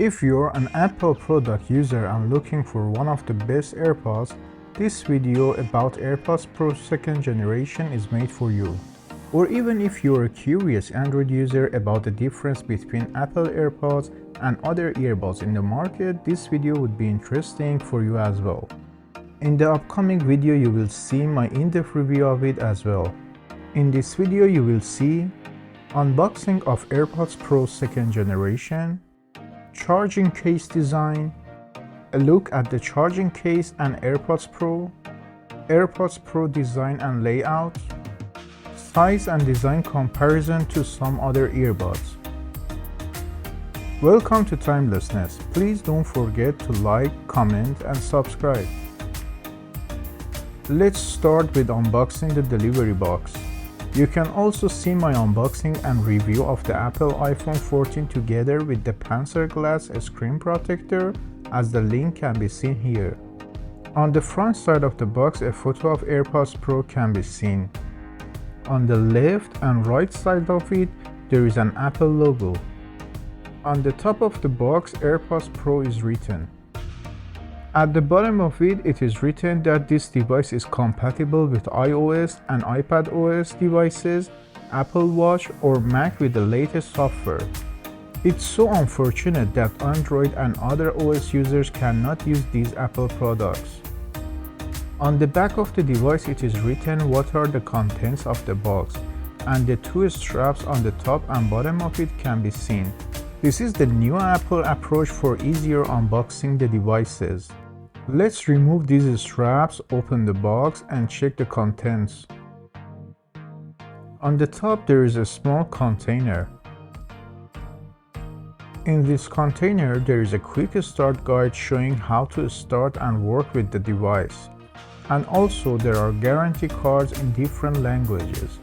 If you're an Apple product user and looking for one of the best AirPods, this video about AirPods Pro 2nd generation is made for you. Or even if you're a curious Android user about the difference between Apple AirPods and other earbuds in the market, this video would be interesting for you as well. In the upcoming video, you will see my in-depth review of it as well. In this video, you will see unboxing of AirPods Pro 2nd generation, charging case design, a look at the charging case and AirPods Pro design and layout, size and design comparison to some other earbuds. Welcome to Timelessness. Please don't forget to like, comment and subscribe. Let's start with unboxing the delivery box. You can also see my unboxing and review of the Apple iPhone 14 together with the Panzer Glass screen protector, as the link can be seen here. On the front side of the box, a photo of AirPods Pro can be seen. On the left and right side of it, there is an Apple logo. On the top of the box, AirPods Pro is written. At the bottom of it, it is written that this device is compatible with iOS and iPadOS devices, Apple Watch, or Mac with the latest software. It's so unfortunate that Android and other OS users cannot use these Apple products. On the back of the device, it is written what are the contents of the box, and the two straps on the top and bottom of it can be seen. This is the new Apple approach for easier unboxing the devices. Let's remove these straps, open the box and check the contents. On the top there is a small container. In this container there is a quick start guide showing how to start and work with the device. And also there are guarantee cards in different languages.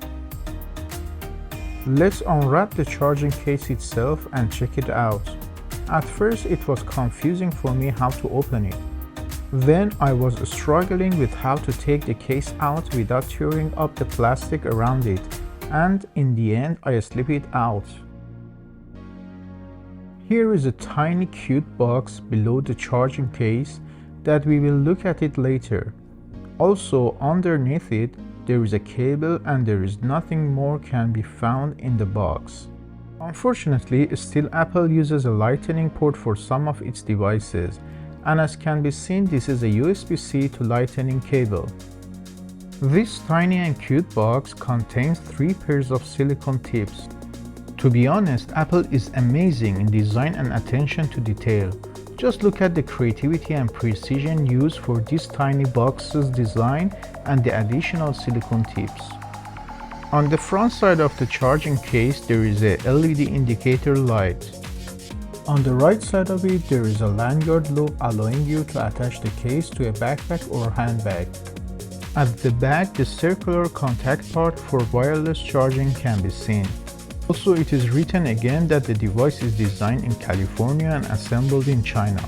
Let's unwrap the charging case itself and check it out. At first it was confusing for me how to open it. Then I was struggling with how to take the case out without tearing up the plastic around it, and in the end I slipped it out. Here is a tiny cute box below the charging case that we will look at it later. Also underneath it there is a cable and there is nothing more can be found in the box. Unfortunately, still Apple uses a lightning port for some of its devices, and as can be seen, this is a USB-C to lightning cable. This tiny and cute box contains 3 pairs of silicone tips. To be honest, Apple is amazing in design and attention to detail. Just look at the creativity and precision used for this tiny box's design and the additional silicone tips. On the front side of the charging case, there is a LED indicator light. On the right side of it, there is a lanyard loop allowing you to attach the case to a backpack or handbag. At the back, the circular contact part for wireless charging can be seen. Also, it is written again that the device is designed in California and assembled in China.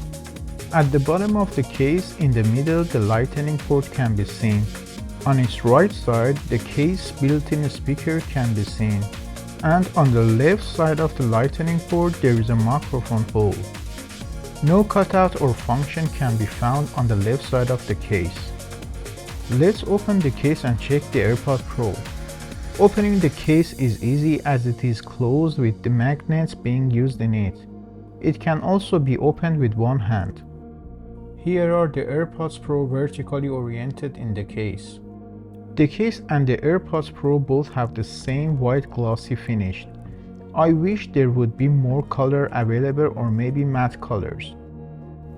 At the bottom of the case, in the middle, the lightning port can be seen. On its right side, the case built-in speaker can be seen. And on the left side of the lightning port, there is a microphone hole. No cutout or function can be found on the left side of the case. Let's open the case and check the AirPods Pro. Opening the case is easy as it is closed with the magnets being used in it. It can also be opened with one hand. Here are the AirPods Pro vertically oriented in the case. The case and the AirPods Pro both have the same white glossy finish. I wish there would be more color available or maybe matte colors.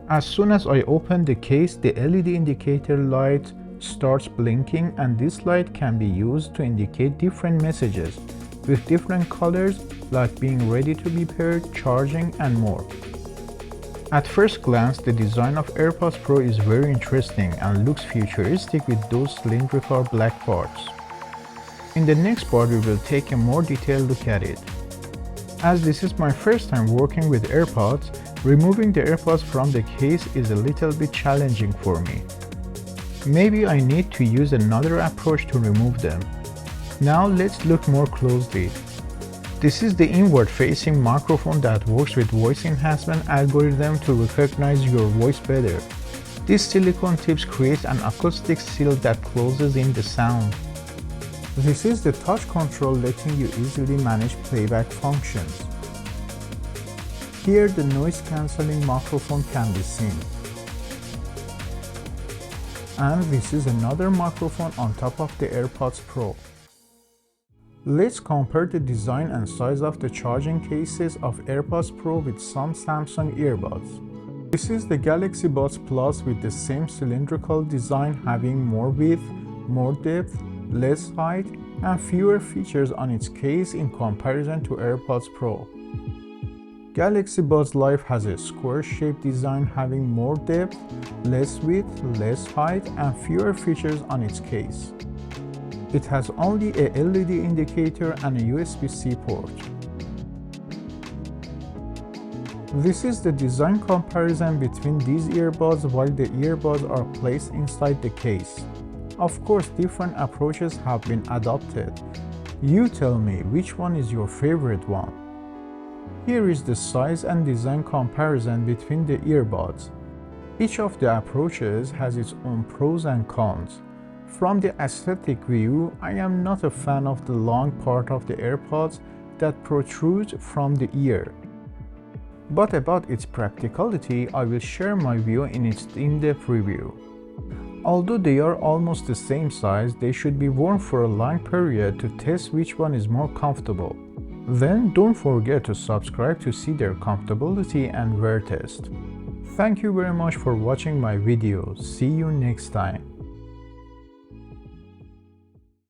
As soon as I open the case, the LED indicator light starts blinking, and this light can be used to indicate different messages with different colors like being ready to be paired, charging and more. At first glance, the design of AirPods Pro is very interesting and looks futuristic with those cylindrical black parts. In the next part, we will take a more detailed look at it. As this is my first time working with AirPods, removing the AirPods from the case is a little bit challenging for me. Maybe I need to use another approach to remove them. Now let's look more closely. This is the inward-facing microphone that works with voice enhancement algorithm to recognize your voice better. These silicone tips create an acoustic seal that closes in the sound. This is the touch control letting you easily manage playback functions. Here the noise cancelling microphone can be seen. And this is another microphone on top of the AirPods Pro. Let's compare the design and size of the charging cases of AirPods Pro with some Samsung earbuds. This is the Galaxy Buds Plus with the same cylindrical design, having more width, more depth, less height, and fewer features on its case in comparison to AirPods Pro. Galaxy Buds Live has a square-shaped design having more depth, less width, less height, and fewer features on its case. It has only a LED indicator and a USB-C port. This is the design comparison between these earbuds while the earbuds are placed inside the case. Of course, different approaches have been adopted. You tell me which one is your favorite one. Here is the size and design comparison between the earbuds. Each of the approaches has its own pros and cons. From the aesthetic view, I am not a fan of the long part of the AirPods that protrudes from the ear. But about its practicality, I will share my view in its in-depth review. Although they are almost the same size, they should be worn for a long period to test which one is more comfortable. Then don't forget to subscribe to see their comfortability and wear test. Thank you very much for watching my video. See you next time.